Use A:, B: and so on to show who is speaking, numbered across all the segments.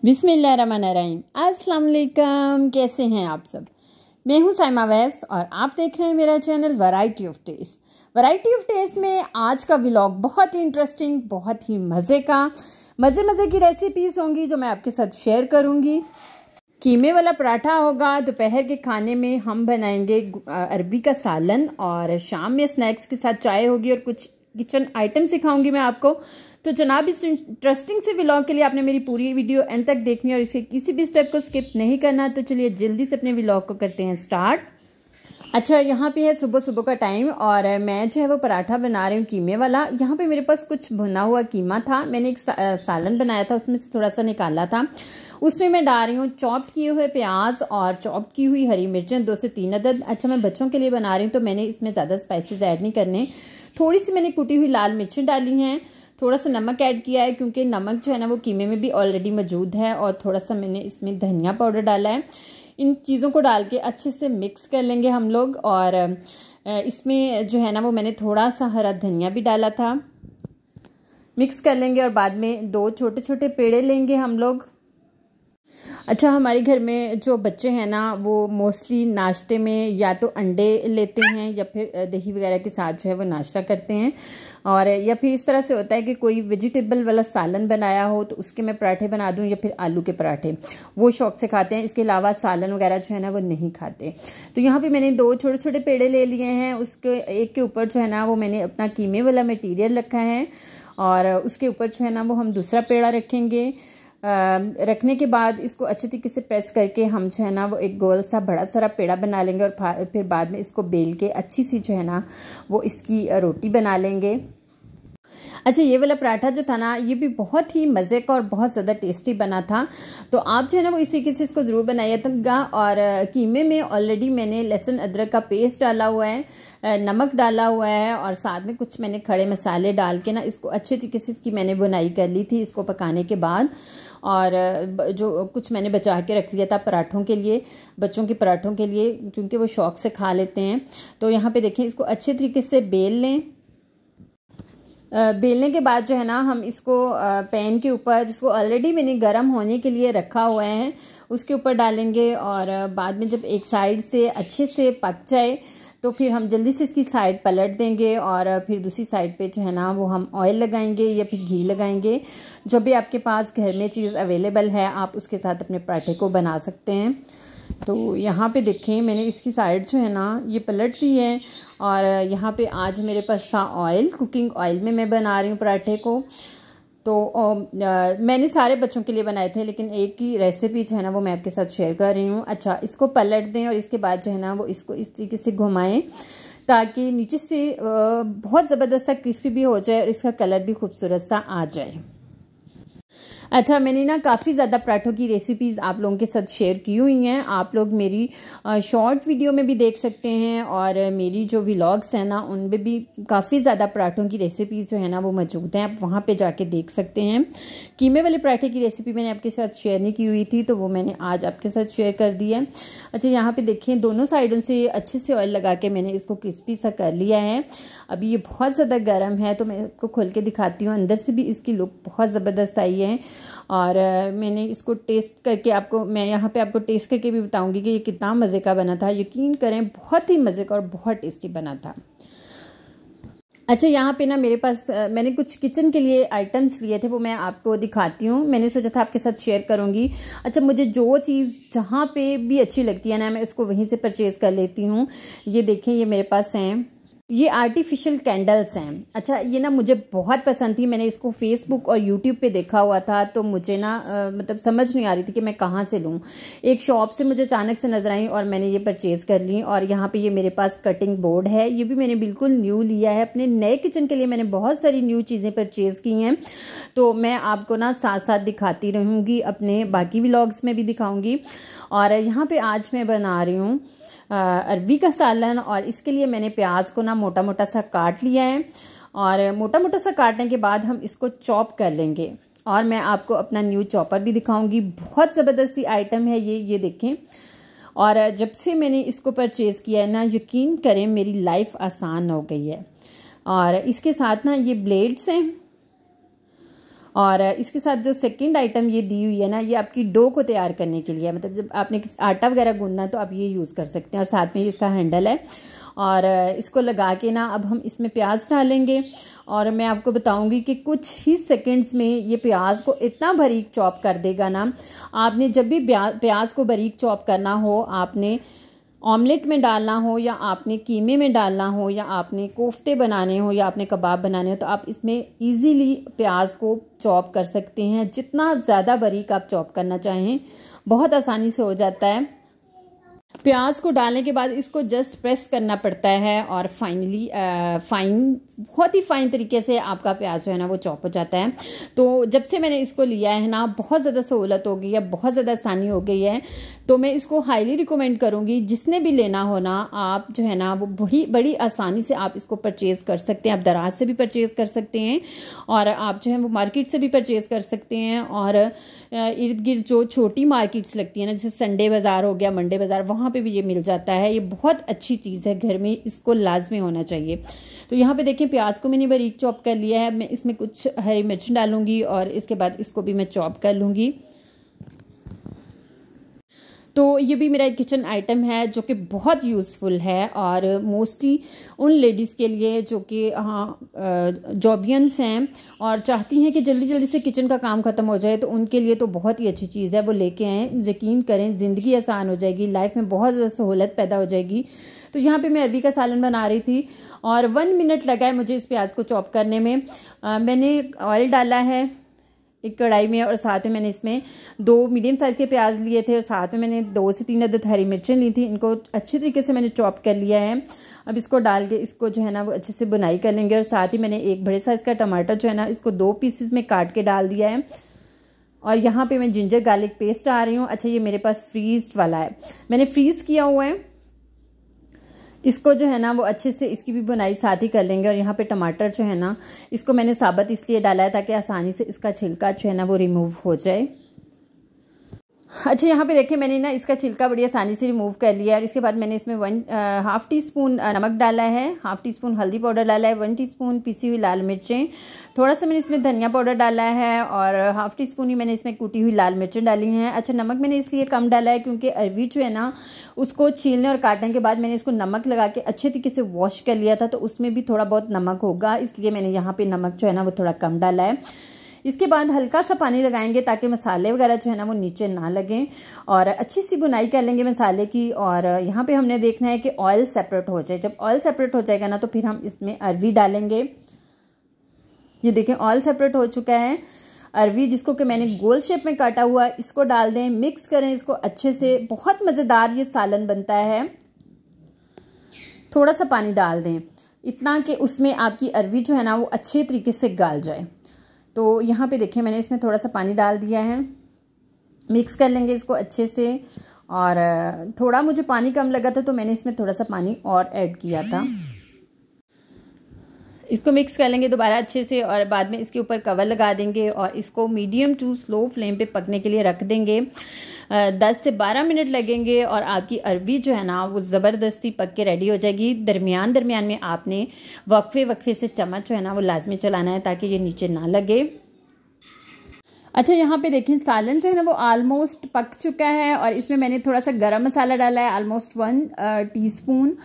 A: बिस्मिल्लाहिर्रहमानिर्रहीम। अस्सलाम वालेकुम, कैसे हैं आप सब। मैं हूं साइमा वैस और आप देख रहे हैं मेरा channel variety of taste. Variety of taste में आज का व्लॉग बहुत ही इंटरेस्टिंग, बहुत ही मज़े की रेसिपीज़ होंगी जो मैं आपके साथ शेयर करूंगी। कीमे वाला पराठा होगा, दोपहर के खाने में हम बनाएंगे अरबी का सालन और शाम में स्नैक्स के साथ चाय होगी और कुछ किचन आइटम सिखाऊंगी मैं आपको। तो जनाब, इस इंटरेस्टिंग से व्लॉग के लिए आपने मेरी पूरी वीडियो एंड तक देखनी और इसे किसी भी स्टेप को स्किप नहीं करना। तो चलिए जल्दी से अपने व्लॉग को करते हैं स्टार्ट। अच्छा, यहाँ पे है सुबह का टाइम और मैं जो है वो पराठा बना रही हूँ कीमे वाला। यहाँ पे मेरे पास कुछ भुना हुआ कीमा था, मैंने एक सालन बनाया था, उसमें से थोड़ा सा निकाला था। उसमें मैं डाल रही हूँ चॉप किए हुए प्याज और चॉप की हुई हरी मिर्चें 2 से 3 अदद। अच्छा, मैं बच्चों के लिए बना रही हूँ तो मैंने इसमें ज़्यादा स्पाइसेस ऐड नहीं करने। थोड़ी सी मैंने कुटी हुई लाल मिर्चें डाली हैं, थोड़ा सा नमक ऐड किया है क्योंकि नमक जो है ना वो कीमे में भी ऑलरेडी मौजूद है, और थोड़ा सा मैंने इसमें धनिया पाउडर डाला है। इन चीज़ों को डाल के अच्छे से मिक्स कर लेंगे हम लोग। और इसमें जो है ना वो मैंने थोड़ा सा हरा धनिया भी डाला था। मिक्स कर लेंगे और बाद में 2 छोटे छोटे पेड़े लेंगे हम लोग। अच्छा, हमारे घर में जो बच्चे हैं ना वो मोस्टली नाश्ते में या तो अंडे लेते हैं या फिर दही वगैरह के साथ जो है वो नाश्ता करते हैं, और या फिर इस तरह से होता है कि कोई वेजिटेबल वाला सालन बनाया हो तो उसके मैं पराठे बना दूं, या फिर आलू के पराठे, वो शौक से खाते हैं। इसके अलावा सालन वगैरह जो है ना वो नहीं खाते। तो यहाँ पे मैंने 2 छोटे छोटे पेड़े ले लिए हैं। उसके एक के ऊपर जो है ना वो मैंने अपना कीमे वाला मटीरियल रखा है, और उसके ऊपर जो है ना वो हम दूसरा पेड़ा रखेंगे। रखने के बाद इसको अच्छे तरीके से प्रेस करके हम जो है ना वो एक गोल सा बड़ा सारा पेड़ा बना लेंगे, और फिर बाद में इसको बेल के अच्छी सी जो है ना वो इसकी रोटी बना लेंगे। अच्छा, ये वाला पराठा जो था ना ये भी बहुत ही मज़े का और बहुत ज़्यादा टेस्टी बना था। तो आप जो है ना वो इस तरीके से इसको ज़रूर बनाइएगा। और कीमे में ऑलरेडी मैंने लहसुन अदरक का पेस्ट डाला हुआ है, नमक डाला हुआ है, और साथ में कुछ मैंने खड़े मसाले डाल के ना इसको अच्छे तरीके से इसकी मैंने बुनाई कर ली थी इसको पकाने के बाद। और जो कुछ मैंने बचा के रख लिया था पराठों के लिए, बच्चों के पराठों के लिए, क्योंकि वो शौक़ से खा लेते हैं। तो यहाँ पे देखें, इसको अच्छे तरीके से बेल लें। बेलने के बाद जो है ना हम इसको पैन के ऊपर, जिसको ऑलरेडी मैंने गर्म होने के लिए रखा हुआ है, उसके ऊपर डालेंगे। और बाद में जब एक साइड से अच्छे से पक जाए तो फिर हम जल्दी से इसकी साइड पलट देंगे, और फिर दूसरी साइड पे जो है ना वो हम ऑयल लगाएंगे या फिर घी लगाएंगे। जो भी आपके पास घर में चीज़ अवेलेबल है आप उसके साथ अपने पराठे को बना सकते हैं। तो यहाँ पे देखें, मैंने इसकी साइड जो है ना ये पलट दी है, और यहाँ पे आज मेरे पास था ऑयल, कुकिंग ऑयल में मैं बना रही हूँ पराठे को। तो मैंने सारे बच्चों के लिए बनाए थे, लेकिन एक की रेसिपी जो है ना वो मैं आपके साथ शेयर कर रही हूँ। अच्छा, इसको पलट दें और इसके बाद जो है ना वो इसको इस तरीके से घुमाएं ताकि नीचे से बहुत ज़बरदस्त सा क्रिस्पी भी हो जाए और इसका कलर भी खूबसूरत सा आ जाए। अच्छा, मैंने ना काफ़ी ज़्यादा पराठों की रेसिपीज़ आप लोगों के साथ शेयर की हुई हैं। आप लोग मेरी शॉर्ट वीडियो में भी देख सकते हैं, और मेरी जो व्लॉग्स हैं ना उनमें भी काफ़ी ज़्यादा पराठों की रेसिपीज़ जो है ना वो मौजूद हैं, आप वहाँ पे जाके देख सकते हैं। कीमे वाले पराठे की रेसिपी मैंने आपके साथ शेयर नहीं की हुई थी, तो वो मैंने आज आपके साथ शेयर कर दी है। अच्छा, यहाँ पर देखें, दोनों साइडों से अच्छे से ऑयल लगा के मैंने इसको क्रिस्पी सा कर लिया है। अभी ये बहुत ज़्यादा गर्म है तो मैं आपको खोल के दिखाती हूँ। अंदर से भी इसकी लुक बहुत ज़बरदस्त आई है, और मैंने इसको टेस्ट करके मैं यहाँ पे आपको टेस्ट करके भी बताऊंगी कि ये कितना मज़े का बना था। यकीन करें, बहुत ही मज़े का और बहुत टेस्टी बना था। अच्छा, यहाँ पे ना मेरे पास मैंने कुछ किचन के लिए आइटम्स लिए थे, वो मैं आपको दिखाती हूँ। मैंने सोचा था आपके साथ शेयर करूँगी। अच्छा, मुझे जो चीज़ जहाँ पे भी अच्छी लगती है ना मैं उसको वहीं से परचेज़ कर लेती हूँ। ये देखें, ये मेरे पास हैं, ये आर्टिफिशियल कैंडल्स हैं। अच्छा, ये ना मुझे बहुत पसंद थी। मैंने इसको फेसबुक और यूट्यूब पे देखा हुआ था, तो मुझे ना मतलब समझ नहीं आ रही थी कि मैं कहाँ से लूँ। एक शॉप से मुझे अचानक से नज़र आई और मैंने ये परचेज़ कर ली। और यहाँ पे ये मेरे पास कटिंग बोर्ड है, ये भी मैंने बिल्कुल न्यू लिया है। अपने नए किचन के लिए मैंने बहुत सारी न्यू चीज़ें परचेज़ की हैं, तो मैं आपको ना साथ साथ दिखाती रहूँगी, अपने बाकी व्लॉग्स में भी दिखाऊँगी। और यहाँ पर आज मैं बना रही हूँ अरबी का सालन, और इसके लिए मैंने प्याज को ना मोटा मोटा सा काट लिया है, और मोटा मोटा सा काटने के बाद हम इसको चॉप कर लेंगे। और मैं आपको अपना न्यू चॉपर भी दिखाऊंगी। बहुत ज़बरदस्त सी आइटम है ये देखें। और जब से मैंने इसको परचेज़ किया है ना, यकीन करें मेरी लाइफ आसान हो गई है। और इसके साथ ना ये ब्लेड्स हैं, और इसके साथ जो सेकंड आइटम ये दी हुई है ना, ये आपकी डो को तैयार करने के लिए, मतलब जब आपने आटा वगैरह गूंदना है तो आप ये यूज़ कर सकते हैं। और साथ में इसका हैंडल है और इसको लगा के ना अब हम इसमें प्याज डालेंगे और मैं आपको बताऊंगी कि कुछ ही सेकंड्स में ये प्याज को इतना बारीक चॉप कर देगा ना। आपने जब भी प्याज को बारीक चॉप करना हो, आपने ऑमलेट में डालना हो या आपने कीमे में डालना हो या आपने कोफ्ते बनाने हो या आपने कबाब बनाने हो, तो आप इसमें इजीली प्याज को चॉप कर सकते हैं। जितना ज़्यादा बारीक आप चॉप करना चाहें बहुत आसानी से हो जाता है। प्याज को डालने के बाद इसको जस्ट प्रेस करना पड़ता है और फाइनली बहुत ही फाइन तरीके से आपका प्याज जो है ना वो चॉप हो जाता है। तो जब से मैंने इसको लिया है ना, बहुत ज़्यादा सहूलत हो गई है, बहुत ज़्यादा आसानी हो गई है। तो मैं इसको हाईली रिकमेंड करूँगी, जिसने भी लेना हो ना, आप जो है ना वो बड़ी आसानी से आप इसको परचेज़ कर सकते हैं। आप दराज से भी परचेज़ कर सकते हैं और आप जो है वो मार्केट से भी परचेज़ कर सकते हैं। और इर्द गिर्द जो छोटी मार्केट्स लगती है ना, जैसे संडे बाज़ार हो गया, मंडे बाज़ार, वहाँ पे भी ये मिल जाता है। ये बहुत अच्छी चीज़ है, घर में इसको लाजमी होना चाहिए। तो यहाँ पे देखिए प्याज को मैंने बारीक चॉप कर लिया है। मैं इसमें कुछ हरी मिर्च डालूंगी और इसके बाद इसको भी मैं चॉप कर लूँगी। तो ये भी मेरा एक किचन आइटम है जो कि बहुत यूज़फुल है और मोस्टली उन लेडीज़ के लिए जो कि जॉबियंस हैं और चाहती हैं कि जल्दी जल्दी से किचन का काम ख़त्म हो जाए, तो उनके लिए तो बहुत ही अच्छी चीज़ है। वो लेके आएँ, यकीन करें ज़िंदगी आसान हो जाएगी, लाइफ में बहुत ज़्यादा सहूलत पैदा हो जाएगी। तो यहाँ पे मैं अरबी का सालन बना रही थी और 1 मिनट लगा है मुझे इस प्याज को चॉप करने में। मैंने ऑयल डाला है एक कढ़ाई में और साथ में मैंने इसमें 2 मीडियम साइज़ के प्याज लिए थे और साथ में मैंने 2 से 3 अदद हरी मिर्चें ली थी। इनको अच्छी तरीके से मैंने चॉप कर लिया है। अब इसको डाल के इसको जो है ना वो अच्छे से बुनाई कर लेंगे। और साथ ही मैंने एक बड़े साइज़ का टमाटर जो है ना, इसको 2 पीसेस में काट के डाल दिया है। और यहाँ पे मैं जिंजर गार्लिक पेस्ट डाल रही हूँ। अच्छा, ये मेरे पास फ्रीज्ड वाला है, मैंने फ्रीज़ किया हुआ है। इसको जो है ना वो अच्छे से इसकी भी बुनाई साथ ही कर लेंगे। और यहाँ पे टमाटर जो है ना, इसको मैंने साबुत इसलिए डाला है ताकि आसानी से इसका छिलका जो है ना वो रिमूव हो जाए। अच्छा, यहाँ पे देखिए मैंने ना इसका छिलका बड़ी आसानी से रिमूव कर लिया है। और इसके बाद मैंने इसमें 1/2 टीस्पून नमक डाला है, 1/2 टीस्पून हल्दी पाउडर डाला है, 1 टीस्पून पिसी हुई लाल मिर्चें, थोड़ा सा मैंने इसमें धनिया पाउडर डाला है और 1/2 टीस्पून ही मैंने इसमें कूटी हुई लाल मिर्चें डाली हैं। अच्छा, नमक मैंने इसलिए कम डाला है क्योंकि अरवी जो है ना उसको छीलने और काटने के बाद मैंने इसको नमक लगा के अच्छे तरीके से वॉश कर लिया था, तो उसमें भी थोड़ा बहुत नमक होगा, इसलिए मैंने यहाँ पर नमक जो है ना वो थोड़ा कम डाला है। इसके बाद हल्का सा पानी लगाएंगे ताकि मसाले वगैरह जो है ना वो नीचे ना लगें और अच्छी सी बुनाई कर लेंगे मसाले की। और यहाँ पे हमने देखना है कि ऑयल सेपरेट हो जाए। जब ऑयल सेपरेट हो जाएगा ना तो फिर हम इसमें अरवी डालेंगे। ये देखें ऑयल सेपरेट हो चुका है। अरवी जिसको कि मैंने गोल शेप में काटा हुआ है, इसको डाल दें, मिक्स करें इसको अच्छे से। बहुत मज़ेदार ये सालन बनता है। थोड़ा सा पानी डाल दें, इतना कि उसमें आपकी अरवी जो है ना वो अच्छे तरीके से गाल जाए। तो यहाँ पे देखिए मैंने इसमें थोड़ा सा पानी डाल दिया है, मिक्स कर लेंगे इसको अच्छे से। और थोड़ा मुझे पानी कम लगा था तो मैंने इसमें थोड़ा सा पानी और ऐड किया था। इसको मिक्स कर लेंगे दोबारा अच्छे से और बाद में इसके ऊपर कवर लगा देंगे और इसको मीडियम टू स्लो फ्लेम पे पकने के लिए रख देंगे। 10 से 12 मिनट लगेंगे और आपकी अरवी जो है ना वो ज़बरदस्ती पक के रेडी हो जाएगी। दरमियान में आपने वक्फे से चम्मच जो है ना वो लाजमी चलाना है ताकि ये नीचे ना लगे। अच्छा, यहाँ पे देखें सालन जो है ना वो ऑलमोस्ट पक चुका है और इसमें मैंने थोड़ा सा गरम मसाला डाला है, ऑलमोस्ट 1 टीस्पून,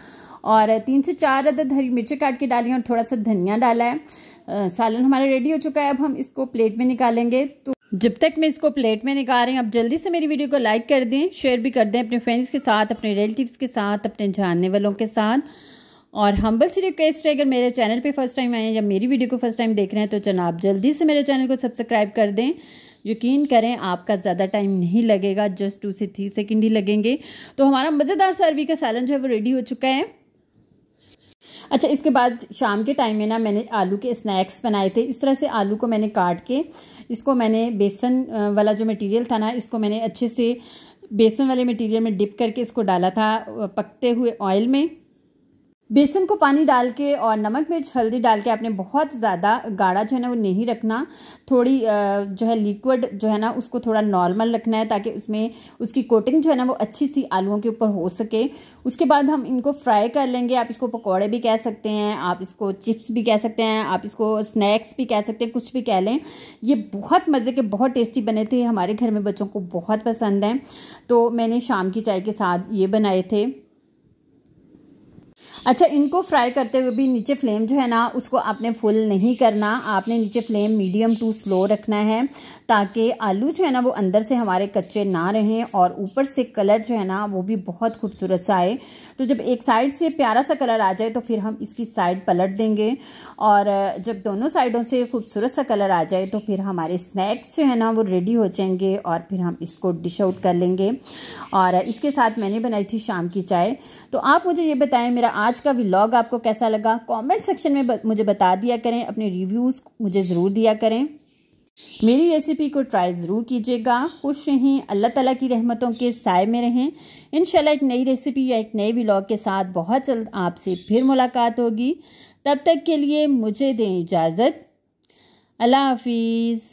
A: और 3 से 4 अदद हरी मिर्ची काट के डाली और थोड़ा सा धनिया डाला है। सालन हमारा रेडी हो चुका है। अब हम इसको प्लेट में निकालेंगे। तो जब तक मैं इसको प्लेट में निकाल रही हूँ, आप जल्दी से मेरी वीडियो को लाइक कर दें, शेयर भी कर दें अपने फ्रेंड्स के साथ, अपने रिलेटिव्स के साथ, अपने जानने वालों के साथ। और हम्बल सी रिक्वेस्ट है, अगर मेरे चैनल पे फर्स्ट टाइम आए हैं या मेरी वीडियो को फर्स्ट टाइम देख रहे हैं तो जनाब जल्दी से मेरे चैनल को सब्सक्राइब कर दें। यकीन करें आपका ज़्यादा टाइम नहीं लगेगा, जस्ट 2 से 3 सेकंड ही लगेंगे। तो हमारा मज़ेदार सा अरवी का सालन जो है वो रेडी हो चुका है। अच्छा, इसके बाद शाम के टाइम में ना मैंने आलू के स्नैक्स बनाए थे। इस तरह से आलू को मैंने काट के इसको मैंने बेसन वाला जो मटेरियल था ना, इसको मैंने अच्छे से बेसन वाले मटेरियल में डिप करके इसको डाला था पकते हुए ऑयल में। बेसन को पानी डाल के और नमक मिर्च हल्दी डाल के आपने बहुत ज़्यादा गाढ़ा जो है ना वो नहीं रखना, थोड़ी जो है लिक्विड जो है ना उसको थोड़ा नॉर्मल रखना है, ताकि उसमें उसकी कोटिंग जो है ना वो अच्छी सी आलूओं के ऊपर हो सके। उसके बाद हम इनको फ्राई कर लेंगे। आप इसको पकौड़े भी कह सकते हैं, आप इसको चिप्स भी कह सकते हैं, आप इसको स्नैक्स भी कह सकते हैं, कुछ भी कह लें। ये बहुत मज़े के, बहुत टेस्टी बने थे, हमारे घर में बच्चों को बहुत पसंद हैं। तो मैंने शाम की चाय के साथ ये बनाए थे। अच्छा, इनको फ्राई करते हुए भी नीचे फ्लेम जो है ना उसको आपने फुल नहीं करना, आपने नीचे फ्लेम मीडियम टू स्लो रखना है, ताकि आलू जो है ना वो अंदर से हमारे कच्चे ना रहें और ऊपर से कलर जो है ना वो भी बहुत खूबसूरत सा आए। तो जब एक साइड से प्यारा सा कलर आ जाए तो फिर हम इसकी साइड पलट देंगे, और जब दोनों साइडों से खूबसूरत सा कलर आ जाए तो फिर हमारे स्नैक्स जो है ना वो रेडी हो जाएंगे और फिर हम इसको डिश आउट कर लेंगे। और इसके साथ मैंने बनाई थी शाम की चाय। तो आप मुझे ये बताएं मेरा आज का व्लॉग आपको कैसा लगा, कमेंट सेक्शन में मुझे बता दिया करें, अपने रिव्यूज़ मुझे ज़रूर दिया करें। मेरी रेसिपी को ट्राई ज़रूर कीजिएगा। खुश रहें, अल्लाह ताला की रहमतों के साए में रहें। इंशाल्लाह एक नई रेसिपी या एक नए व्लॉग के साथ बहुत जल्द आपसे फिर मुलाकात होगी। तब तक के लिए मुझे दें इजाज़त। अल्लाह हाफिज़।